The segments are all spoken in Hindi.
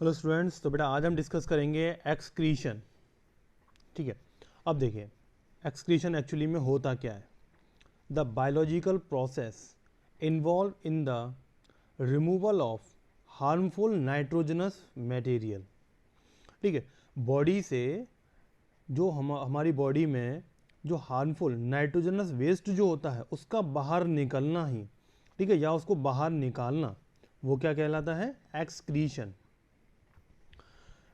हेलो स्टूडेंट्स, तो बेटा आज हम डिस्कस करेंगे एक्सक्रीशन। ठीक है, अब देखिए एक्सक्रीशन एक्चुअली में होता क्या है। The biological process involve in the removal of harmful nitrogenous material. ठीक है, बॉडी से जो हमारी बॉडी में जो हार्मफुल नाइट्रोजनस वेस्ट जो होता है उसका बाहर निकलना ही, ठीक है, या उसको बाहर निकालना, वो क्या कहलाता है? Excretion.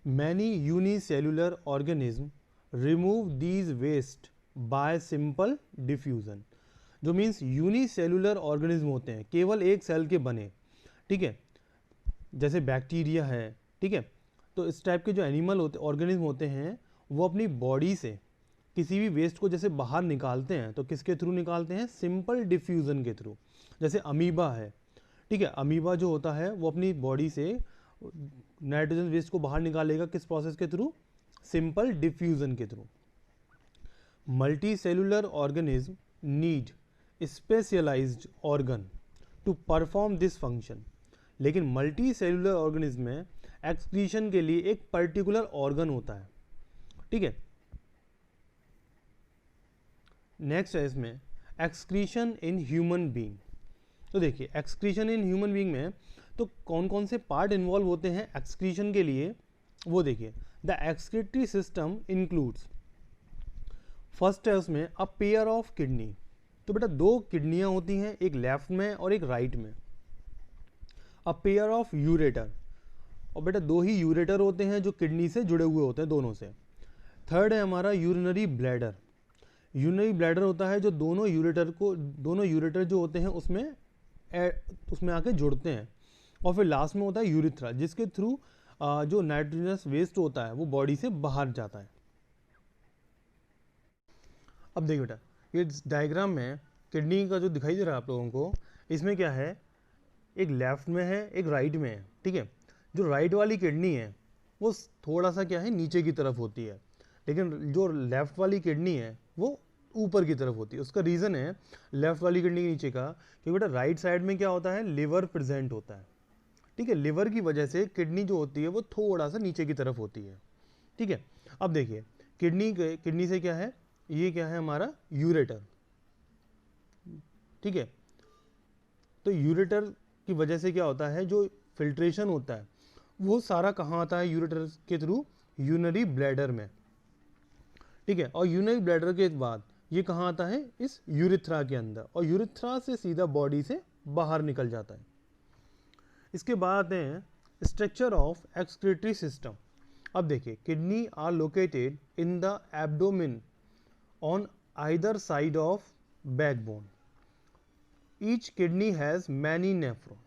Many unicellular organisms remove these waste by simple diffusion। जो मीन्स यूनिसेलुलर ऑर्गेनिज्म होते हैं, केवल एक सेल के बने, ठीक है, जैसे बैक्टीरिया है, ठीक है। तो इस टाइप के जो एनिमल होते ऑर्गेनिज्म होते हैं वो अपनी बॉडी से किसी भी वेस्ट को जैसे बाहर निकालते हैं तो किसके थ्रू निकालते हैं? सिंपल डिफ्यूज़न के थ्रू। जैसे अमीबा है, ठीक है, अमीबा जो होता है वो अपनी बॉडी से नाइट्रोजन वेस्ट को बाहर निकालेगा किस प्रोसेस के थ्रू? सिंपल डिफ्यूजन के through. Multicellular organism need specialised organ to perform this function. लेकिन मल्टी सेलुलर ऑर्गेनिज्म में एक्सक्रीशन के लिए एक पर्टिकुलर ऑर्गन होता है, ठीक है। नेक्स्ट है इसमें एक्सक्रीशन इन ह्यूमन बीइंग। तो देखिए एक्सक्रीशन इन ह्यूमन बीइंग में तो कौन कौन से पार्ट इन्वॉल्व होते हैं एक्सक्रीशन के लिए, वो देखिए। The excretory system includes, first है उसमें अ पेयर ऑफ किडनी। तो बेटा दो किडनियां होती हैं, एक लेफ्ट में और एक राइट में। अ पेयर ऑफ यूरेटर, और बेटा दो ही यूरेटर होते हैं जो किडनी से जुड़े हुए होते हैं दोनों से। थर्ड है हमारा यूरिनरी ब्लैडर। यूरिनरी ब्लैडर होता है जो दोनों यूरेटर जो होते हैं उसमें आके जुड़ते हैं। और फिर लास्ट में होता है यूरिथ्रा, जिसके थ्रू जो नाइट्रोजनस वेस्ट होता है वो बॉडी से बाहर जाता है। अब देखिए बेटा ये डायग्राम में किडनी का जो दिखाई दे रहा है आप लोगों को, इसमें क्या है, एक लेफ्ट में है एक राइट में है, ठीक है। जो राइट वाली किडनी है वो थोड़ा सा क्या है, नीचे की तरफ होती है, लेकिन जो लेफ्ट वाली किडनी है वो ऊपर की तरफ होती है। उसका रीज़न है लेफ्ट वाली किडनी के नीचे का, क्योंकि बेटा राइट साइड में क्या होता है, लिवर प्रेजेंट होता है, ठीक है। लिवर की वजह से किडनी जो होती है वो थोड़ा सा नीचे की तरफ होती है, ठीक है। अब देखिए किडनी से क्या है, ये क्या है हमारा यूरेटर, ठीक है। तो यूरेटर की वजह से क्या होता है, जो फिल्ट्रेशन होता है वो सारा कहाँ आता है? यूरेटर के थ्रू यूरिनरी ब्लैडर में, ठीक है। और यूरिनरी ब्लैडर के बाद ये कहाँ आता है? इस यूरिथ्रा के अंदर, और यूरिथ्रा से सीधा बॉडी से बाहर निकल जाता है। इसके बाद आते हैं स्ट्रक्चर ऑफ एक्सक्रीटरी सिस्टम। अब देखिए kidney are located in the abdomen on either side of backbone. Each kidney has many nephron.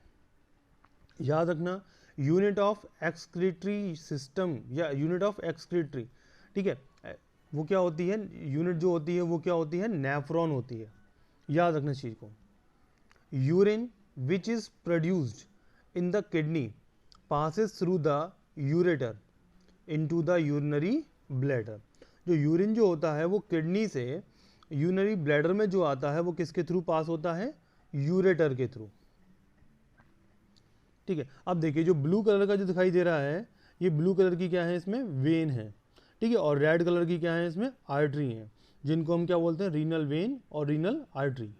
याद रखना यूनिट ऑफ एक्सक्रीटरी सिस्टम या यूनिट ऑफ एक्सक्रीटरी, ठीक है, वो क्या होती है? यूनिट जो होती है वो क्या होती है? नेफ्रॉन होती है। याद रखना इस चीज को। Urine which is produced in the kidney passes through the ureter into the urinary bladder। जो यूरिन जो होता है वो किडनी से यूरिनरी ब्लैडर में जो आता है वो किसके थ्रू पास होता है? यूरेटर के थ्रू, ठीक है। अब देखिए जो ब्लू कलर का जो दिखाई दे रहा है, ये ब्लू कलर की क्या है? इसमें वेन है, ठीक है। और रेड कलर की क्या है? इसमें आर्टरी है, जिनको हम क्या बोलते हैं? रीनल वेन और रीनल आर्टरी।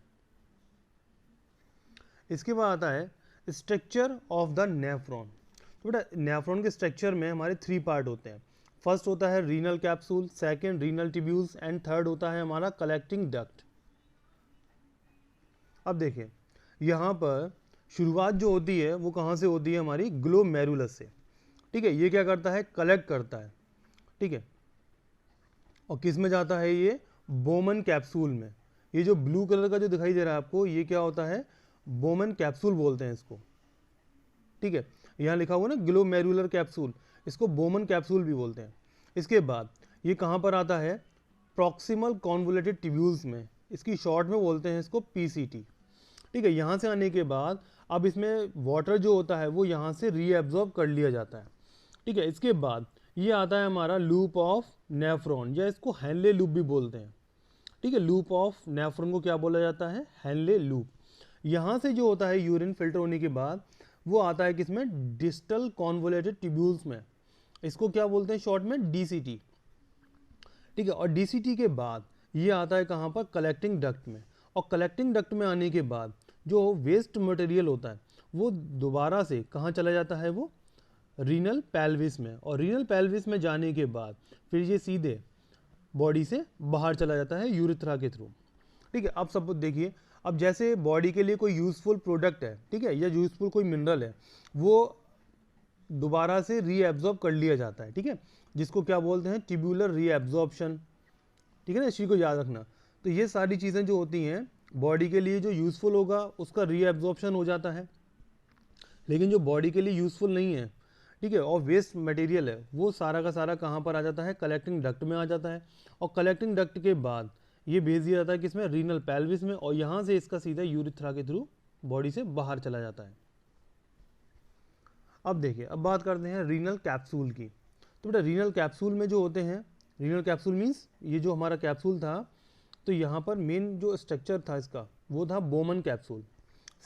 इसके बाद आता है स्ट्रक्चर ऑफ द नेफ्रॉन। तो बेटा नेफ्रॉन के स्ट्रक्चर में हमारे 3 पार्ट होते हैं। फर्स्ट होता है renal capsule, second renal tubules, and third होता है हमारा कलेक्टिंग डक्ट। अब देखिए यहाँ पर शुरुआत जो होती है वो कहाँ से होती है? हमारी ग्लोमेरुलस से, ठीक है। ये क्या करता है? कलेक्ट करता है, ठीक है। और किस में जाता है ये? बोमन कैप्सूल में। ये जो ब्लू कलर का जो दिखाई दे रहा है आपको, ये क्या होता है? बोमन कैप्सूल बोलते हैं इसको, ठीक है। यहाँ लिखा हुआ ना ग्लोमेरुलर कैप्सूल, इसको बोमन कैप्सूल भी बोलते हैं। इसके बाद ये कहाँ पर आता है? प्रॉक्सिमल कॉन्वोलेटेड ट्यूब्यूल्स में, इसकी शॉर्ट में बोलते हैं इसको पीसीटी, ठीक है। यहाँ से आने के बाद अब इसमें वाटर जो होता है वो यहाँ से रीएब्जॉर्ब कर लिया जाता है, ठीक है। इसके बाद ये आता है हमारा लूप ऑफ नेफ्रॉन, या इसको हेनले लूप भी बोलते हैं, ठीक है। लूप ऑफ नेफ्रॉन को क्या बोला जाता है? Henle loop. यहाँ से जो होता है यूरिन फिल्टर होने के बाद वो आता है किसमें, डिस्टल कॉन्वोलेटेड ट्यूब्यूल्स में, इसको क्या बोलते हैं शॉर्ट में, डीसीटी। ठीक है, और डीसीटी के बाद ये आता है कहाँ पर, कलेक्टिंग डक्ट में, और कलेक्टिंग डक्ट में आने के बाद जो वेस्ट मटेरियल होता है वो दोबारा से कहाँ चला जाता है, वो रीनल पेल्विस में, और रीनल पेल्विस में जाने के बाद फिर ये सीधे बॉडी से बाहर चला जाता है यूरिथ्रा के थ्रू। ठीक है, अब सब देखिए, अब जैसे बॉडी के लिए कोई यूजफुल प्रोडक्ट है, ठीक है, या यूजफुल कोई मिनरल है, वो दोबारा से रीएब्जॉर्ब कर लिया जाता है। ठीक है, जिसको क्या बोलते हैं, ट्यूबुलर रीएब्जॉर्प्शन। ठीक है ना, इस चीज़ को याद रखना। तो ये सारी चीज़ें जो होती हैं बॉडी के लिए जो यूज़फुल होगा उसका रीएब्जॉर्प्शन हो जाता है, लेकिन जो बॉडी के लिए यूज़फुल नहीं है, ठीक है, और वेस्ट मटेरियल है, वो सारा का सारा कहाँ पर आ जाता है, कलेक्टिंग डक्ट में आ जाता है, और कलेक्टिंग डक्ट के बाद ये भेज दिया जाता है किसमें, रीनल पेल्विस में, और यहाँ से इसका सीधा यूरिथ्रा के थ्रू बॉडी से बाहर चला जाता है। अब देखिए, अब बात करते हैं रीनल कैप्सूल की। तो बेटा रीनल कैप्सूल में जो होते हैं, रीनल कैप्सूल मीन्स ये जो हमारा कैप्सूल था, तो यहाँ पर मेन जो स्ट्रक्चर था इसका वो था बोमन कैप्सूल।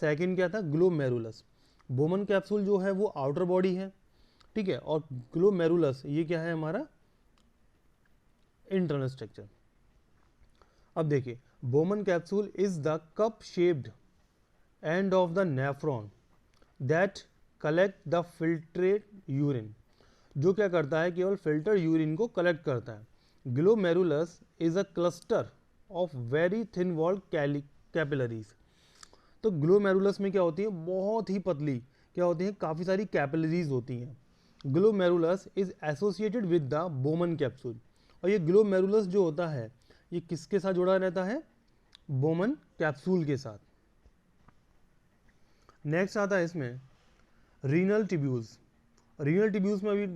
सेकंड क्या था, ग्लोमेरुलस। बोमन कैप्सूल जो है वो आउटर बॉडी है, ठीक है, और ग्लोमेरुलस ये क्या है हमारा इंटरनल स्ट्रक्चर। अब देखिए, Bowman capsule is the cup shaped end of the nephron that collect the filtrate urine, जो क्या करता है, केवल फिल्टर यूरिन को कलेक्ट करता है। Glomerulus is a cluster of very thin walled capillaries. तो ग्लोमेरुलस में क्या होती है, बहुत ही पतली क्या होती है, काफ़ी सारी कैपिलरीज होती हैं। Glomerulus is associated with the Bowman capsule, और ये ग्लोमेरुलस जो होता है ये किसके साथ जुड़ा रहता है, बोमन कैप्सूल के साथ। नेक्स्ट आता है इसमें रीनल ट्यूब्यूल्स। रीनल ट्यूब्यूल्स में अभी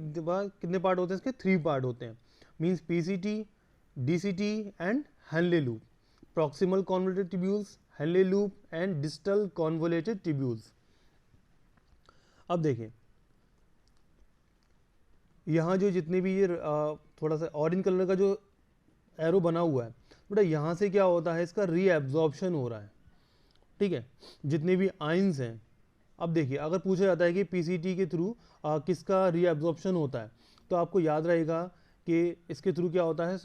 कितने पार्ट होते हैं इसके, 3 पार्ट होते हैं, means PCT, DCT and Henle loop. Proximal convoluted tubules, Henle loop and distal convoluted tubules. अब देखिए, यहाँ जो जितने भी ये थोड़ा सा ऑरेंज कलर का जो एरो बना हुआ है, बेटा यहाँ से क्या होता है, इसका रीएब्जॉर्प्शन हो रहा है। ठीक है, जितने भी आयंस हैं, अब देखिए अगर पूछा जाता है कि पीसीटी के थ्रू किसका रीएब्जॉर्प्शन होता है, तो आपको याद रहेगा कि इसके थ्रू क्या होता है,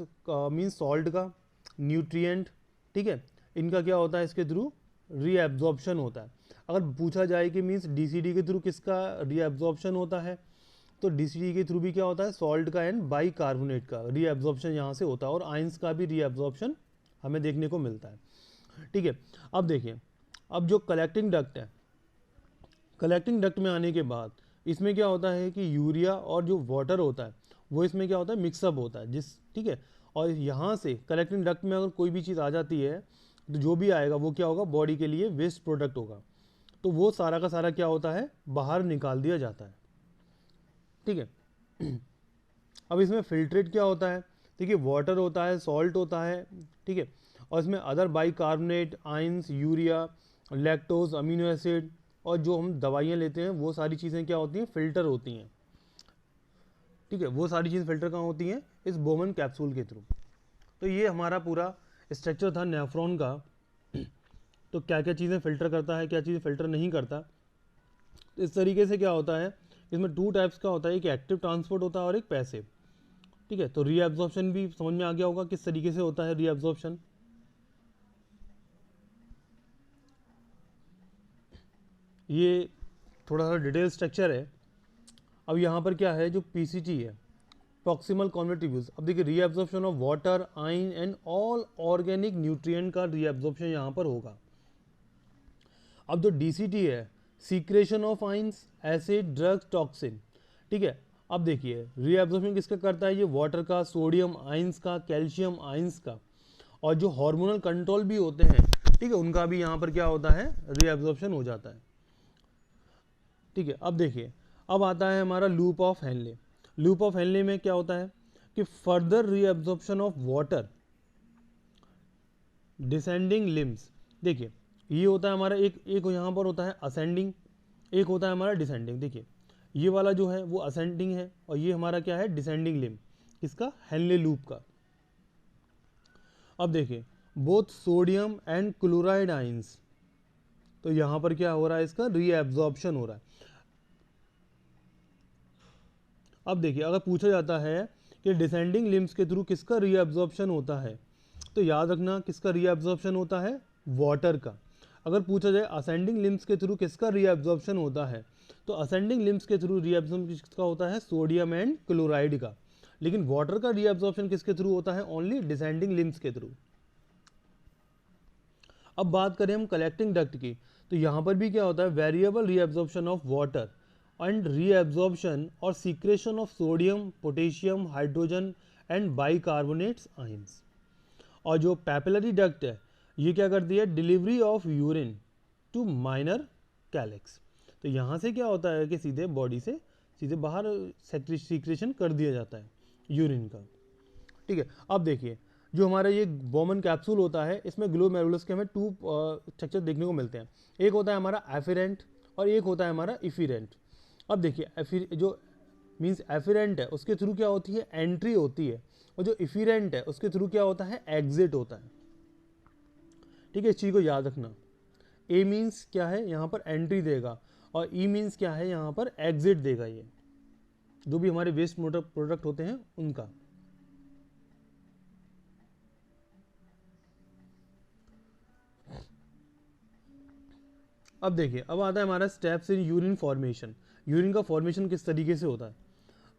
मीन्स सॉल्ट का, न्यूट्रिएंट, ठीक है, इनका क्या होता है, इसके थ्रू रीएब्जॉर्प्शन होता है। अगर पूछा जाए कि मीन्स डीसीडी के थ्रू किसका रीएब्जॉर्प्शन होता है, तो डीसीडी के थ्रू भी क्या होता है, सॉल्ट का एंड बाइकार्बोनेट का रीएब्जॉर्प्शन यहाँ से होता है, और आयंस का भी रीएब्जॉर्प्शन हमें देखने को मिलता है। ठीक है, अब देखिए, अब जो कलेक्टिंग डक्ट है, कलेक्टिंग डक्ट में आने के बाद इसमें क्या होता है कि यूरिया और जो वाटर होता है वो इसमें क्या होता है, मिक्सअप होता है, ठीक है, और यहाँ से कलेक्टिंग डक्ट में अगर कोई भी चीज़ आ जाती है तो जो भी आएगा वो क्या होगा, बॉडी के लिए वेस्ट प्रोडक्ट होगा, तो वो सारा का सारा क्या होता है, बाहर निकाल दिया जाता है। ठीक है, अब इसमें फिल्ट्रेट क्या होता है, देखिए वाटर होता है, सॉल्ट होता है, ठीक है, और इसमें other bicarbonate, ions, urea, lactose, amino acid, और जो हम दवाइयाँ लेते हैं वो सारी चीज़ें क्या होती हैं, फिल्टर होती हैं। ठीक है, वो सारी चीज़ें फिल्टर कहाँ होती हैं, इस बोमन कैप्सूल के थ्रू। तो ये हमारा पूरा स्ट्रक्चर था नेफ्रॉन का। तो क्या क्या चीज़ें फिल्टर करता है, क्या चीज़ें फिल्टर नहीं करता। तो इस तरीके से क्या होता है, इसमें 2 टाइप्स का होता है, एक एक्टिव ट्रांसपोर्ट होता है और एक पैसिव। ठीक है, तो रीएब्जॉर्प्शन भी समझ में आ गया होगा किस तरीके से होता है रीएब्जॉर्प्शन। ये थोड़ा सा डिटेल स्ट्रक्चर है। अब यहाँ पर क्या है, जो पीसीटी है, प्रॉक्सिमल कॉन्वोलेटेड ट्यूब्यूल्स, अब देखिए reabsorption of water, ion and all organic nutrient का रीएब्जॉर्प्शन यहाँ पर होगा। अब जो डीसीटी है, secretion of ions, acid, drugs, toxin. ठीक है, अब देखिए रीएब्जॉर्प्शन किसका करता है, ये वाटर का, सोडियम आयंस का, कैल्शियम आयंस का, और जो हार्मोनल कंट्रोल भी होते हैं, ठीक है, उनका भी यहाँ पर क्या होता है, रीएब्जॉर्प्शन हो जाता है। ठीक है, अब देखिए, अब आता है हमारा loop of Henle. Loop of Henle में क्या होता है कि further reabsorption of water descending limbs. देखिए ये होता है हमारा एक यहाँ पर होता है असेंडिंग, एक होता है हमारा डिसेंडिंग। देखिए ये वाला जो है वो असेंडिंग है, और ये हमारा क्या है, डिसेंडिंग लिम्ब, इसका हेनले लूप का। अब देखिए both sodium and chloride ions, तो यहाँ पर क्या हो रहा है, इसका रीएब्जॉर्प्शन हो रहा है। अब देखिए, अगर पूछा जाता है कि डिसेंडिंग लिम्स के थ्रू किसका रीअब्जॉर्प्शन होता है, तो याद रखना किसका रीअब्जॉर्प्शन होता है, वाटर का। अगर पूछा जाए असेंडिंग लिम्स के थ्रू किसका रीअब्जॉर्प्शन होता है, तो असेंडिंग लिम्स के थ्रू रीअब्जॉर्प्शन किसका होता है, सोडियम एंड क्लोराइड का। लेकिन वाटर का रीअब्जॉर्प्शन किसके थ्रू होता है, ओनली डिसेंडिंग लिम्स के थ्रू। अब बात करें हम कलेक्टिंग डक्ट की, तो यहाँ पर भी क्या होता है, variable reabsorption of water and reabsorption और secretion of sodium, potassium, hydrogen and bicarbonates ions. और जो पैपिलरी डक्ट है ये क्या करती है, delivery of urine to minor calyx. तो यहाँ से क्या होता है कि सीधे बॉडी से सीधे बाहर सीक्रेशन कर दिया जाता है यूरिन का। ठीक है, अब देखिए जो हमारा ये बोमन कैप्सूल होता है, इसमें ग्लोमेरुलस के हमें 2 स्ट्रक्चर देखने को मिलते हैं। एक होता है हमारा एफिरेंट और एक होता है हमारा इफिरेंट। अब देखिए जो मीन्स एफिरेंट है उसके थ्रू क्या होती है, एंट्री होती है, और जो इफिरेंट है उसके थ्रू क्या होता है, एग्जिट होता है। ठीक है, इस चीज़ को याद रखना। ए मीन्स क्या है, यहाँ पर एंट्री देगा, और ई मीन्स क्या है, यहाँ पर एग्जिट देगा। ये जो भी हमारे वेस्ट प्रोडक्ट होते हैं उनका। अब देखिए, अब आता है हमारा steps in urine formation. Urine का फॉर्मेशन किस तरीके से होता है।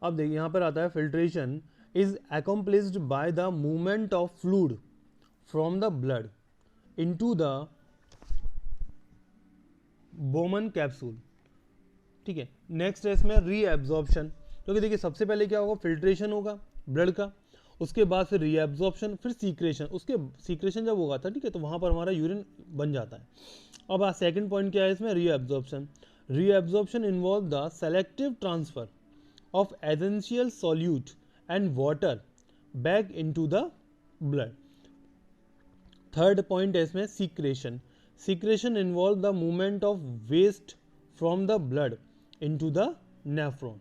अब देखिए यहाँ पर आता है filtration is accomplished by the movement of fluid from the blood into the Bowman capsule. ठीक है, नेक्स्ट है इसमें रीएब्जॉर्प्शन, क्योंकि देखिए सबसे पहले क्या होगा, फिल्ट्रेशन होगा ब्लड का, उसके बाद फिर रीएब्जॉर्प्शन, फिर सीक्रेशन। उसके सीक्रेशन जब होगा था, ठीक है, तो वहाँ पर हमारा यूरिन बन जाता है। अब सेकंड पॉइंट क्या है इसमें, reabsorption. Reabsorption involve the selective transfer of essential solute and water back into the blood. Third point है इसमें secretion. Secretion involve the movement of waste from the blood into the nephron.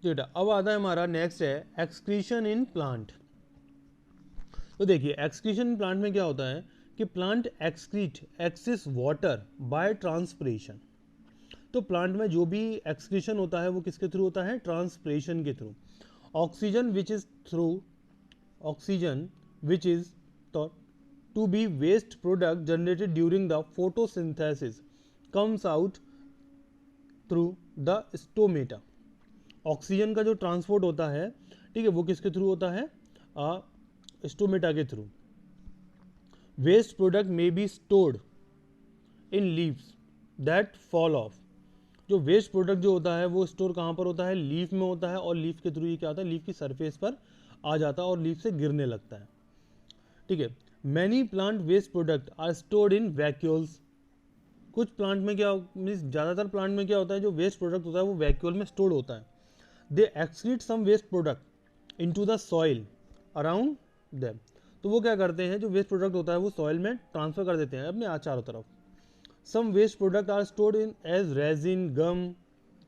ठीक है, अब आता है हमारा नेक्स्ट है एक्सक्रीशन इन प्लांट। तो देखिए एक्सक्रीशन इन प्लांट में क्या होता है कि plant excrete excess water bye transpiration. तो प्लांट में जो भी एक्सक्रीशन होता है वो किसके थ्रू होता है, ट्रांसपिरेशन के through. Oxygen which is to be waste product generated during the photosynthesis comes out through the stomata। Oxygen का जो ट्रांसपोर्ट होता है, ठीक है, वो किसके थ्रू होता है, स्टोमेटा के through. Waste product may be stored in leaves that fall off. जो वेस्ट प्रोडक्ट जो होता है वो स्टोर कहाँ पर होता है, लीफ में होता है, और लीफ के थ्रू ये क्या होता है, लीफ की सरफेस पर आ जाता है और लीफ से गिरने लगता है। ठीक है, many plant waste product are stored in vacuoles. कुछ प्लांट में क्या मीन्स ज़्यादातर प्लांट में क्या होता है, जो वेस्ट प्रोडक्ट होता है वो वैक्यूल में स्टोर्ड होता है। They excrete some waste product into the soil around them. तो वो क्या करते हैं, जो वेस्ट प्रोडक्ट होता है वो सॉइल में ट्रांसफर कर देते हैं अपने चारों तरफ। Some waste product are stored in as resin gum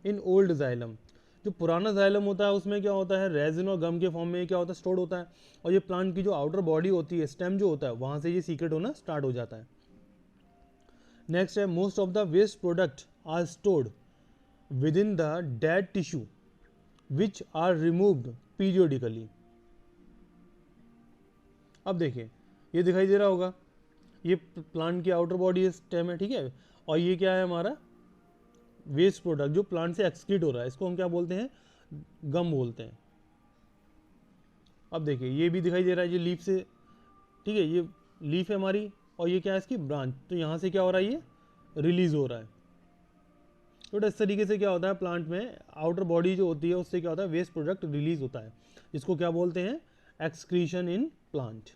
in old xylem. जो पुराना जाइलम होता है उसमें क्या होता है, रेजिन और गम के फॉर्म में क्या होता है, स्टोर्ड होता है। और ये प्लांट की जो आउटर बॉडी होती है, स्टेम जो होता है, वहाँ से ये सीक्रेट होना स्टार्ट हो जाता है। नेक्स्ट है most of the waste product are stored within the dead tissue which are removed periodically. अब देखिए ये दिखाई दे रहा होगा, ये प्लांट की आउटर बॉडी स्टेम है, ठीक है, और ये क्या है हमारा वेस्ट प्रोडक्ट जो प्लांट से एक्सक्रीट हो रहा है, इसको हम क्या बोलते हैं, गम बोलते हैं। अब देखिए ये भी दिखाई दे रहा है, ये लीफ से, ठीक है, ये लीफ है हमारी, और ये क्या है इसकी ब्रांच। तो यहाँ से क्या हो रहा है, ये रिलीज हो रहा है। तो इस तरीके से क्या होता है, प्लांट में आउटर बॉडी जो होती है उससे क्या होता है, वेस्ट प्रोडक्ट रिलीज होता है, जिसको क्या बोलते हैं, एक्सक्रीशन इन प्लांट।